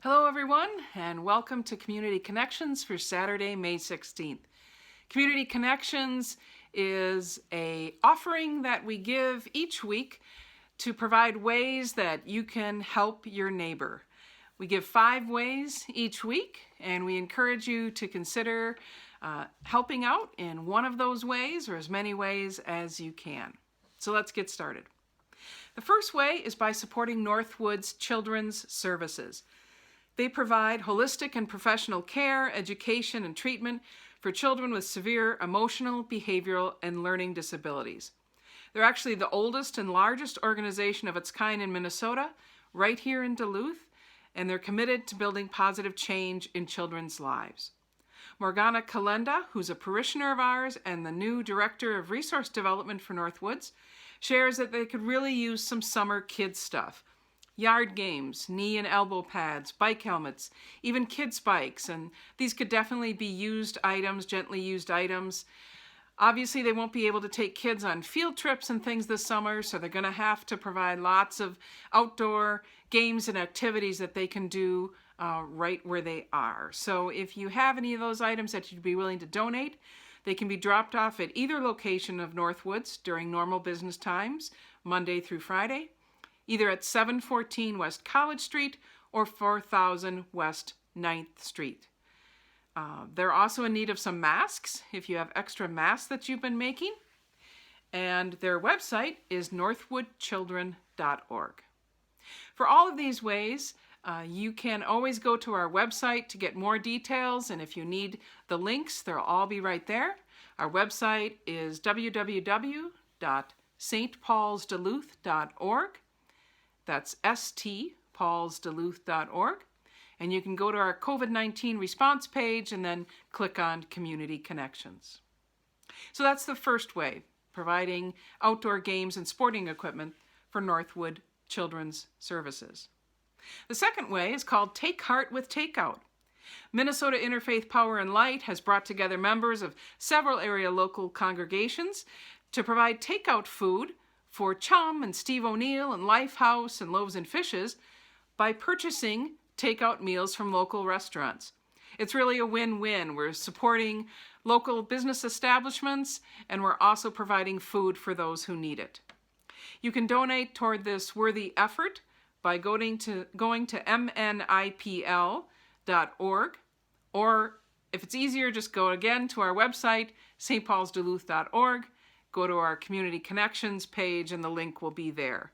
Hello everyone, and welcome to Community Connections for Saturday, May 16th. Community Connections is an offering that we give each week to provide ways that you can help your neighbor. We give 5 ways each week, and we encourage you to consider helping out in one of those ways or as many ways as you can. So let's get started. The first way is by supporting Northwoods Children's Services. They provide holistic and professional care, education, and treatment for children with severe emotional, behavioral, and learning disabilities. They're actually the oldest and largest organization of its kind in Minnesota, right here in Duluth, and they're committed to building positive change in children's lives. Morgana Kalenda, who's a parishioner of ours and the new Director of Resource Development for Northwoods, shares that they could really use some summer kids stuff. Yard games, knee and elbow pads, bike helmets, even kids' bikes, and these could definitely be used items, gently used items. Obviously, they won't be able to take kids on field trips and things this summer, so they're going to have to provide lots of outdoor games and activities that they can do right where they are. So if you have any of those items that you'd be willing to donate, they can be dropped off at either location of Northwoods during normal business times, Monday through Friday, either at 714 West College Street or 4000 West 9th Street. They're also in need of some masks, if you have extra masks that you've been making. And their website is northwoodchildren.org. For all of these ways, you can always go to our website to get more details, and if you need the links, they'll all be right there. Our website is www.stpaulsduluth.org. That's stpaulsduluth.org. And you can go to our COVID-19 response page and then click on Community Connections. So that's the first way, providing outdoor games and sporting equipment for Northwood Children's Services. The second way is called Take Heart with Takeout. Minnesota Interfaith Power and Light has brought together members of several area local congregations to provide takeout food for Chum and Steve O'Neill and Lifehouse and Loaves and Fishes by purchasing takeout meals from local restaurants. It's really a win-win. We're supporting local business establishments, and we're also providing food for those who need it. You can donate toward this worthy effort by going to mnipl.org, or if it's easier, just go again to our website, stpaulsduluth.org. Go to our Community Connections page and the link will be there.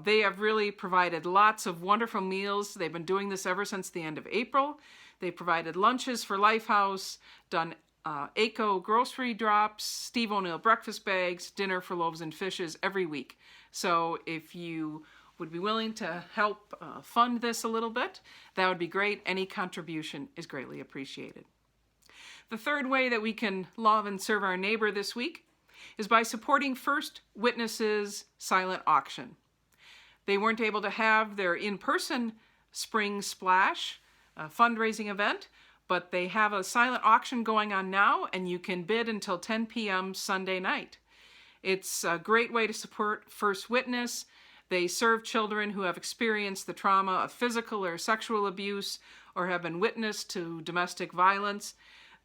They have really provided lots of wonderful meals. They've been doing this ever since the end of April. They provided lunches for Lifehouse, done ACO grocery drops, Steve O'Neill breakfast bags, dinner for Loaves and Fishes every week. So if you would be willing to help fund this a little bit, that would be great. Any contribution is greatly appreciated. The third way that we can love and serve our neighbor this week is by supporting First Witness's silent auction. They weren't able to have their in-person Spring Splash fundraising event, but they have a silent auction going on now, and you can bid until 10 p.m. Sunday night. It's a great way to support First Witness. They serve children who have experienced the trauma of physical or sexual abuse or have been witness to domestic violence.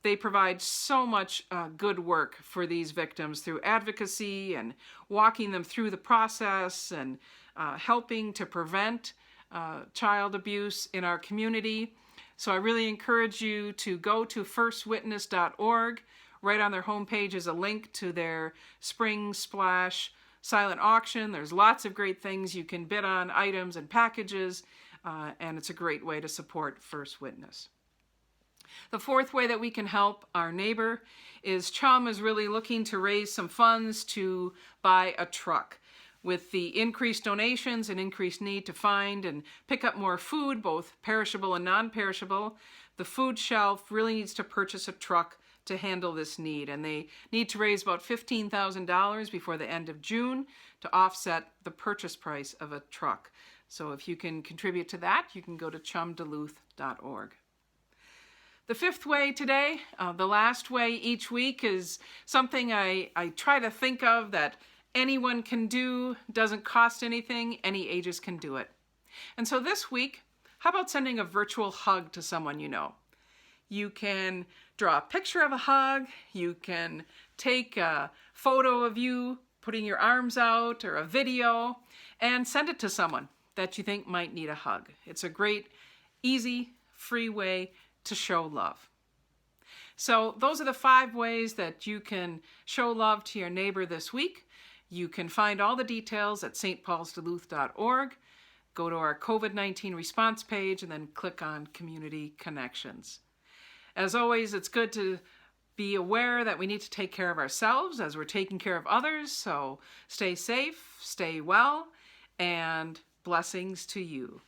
They provide so much good work for these victims through advocacy and walking them through the process and helping to prevent child abuse in our community. So I really encourage you to go to firstwitness.org. Right on their homepage is a link to their Spring Splash silent auction. There's lots of great things you can bid on, items and packages, and it's a great way to support First Witness. The fourth way that we can help our neighbor is Chum is really looking to raise some funds to buy a truck. With the increased donations and increased need to find and pick up more food, both perishable and non-perishable, the food shelf really needs to purchase a truck to handle this need. And they need to raise about $15,000 before the end of June to offset the purchase price of a truck. So if you can contribute to that, you can go to chumduluth.org. The fifth way today, the last way each week, is something I try to think of that anyone can do, doesn't cost anything, any ages can do it. And so this week, How about sending a virtual hug to someone you know? You can draw a picture of a hug. You can take a photo of you putting your arms out or a video and send it to someone that you think might need a hug. It's a great, easy, free way to show love. So those are the 5 ways that you can show love to your neighbor this week. You can find all the details at stpaulsduluth.org. Go to our COVID-19 response page and then click on Community Connections. As always, it's good to be aware that we need to take care of ourselves as we're taking care of others. So stay safe, stay well, and blessings to you.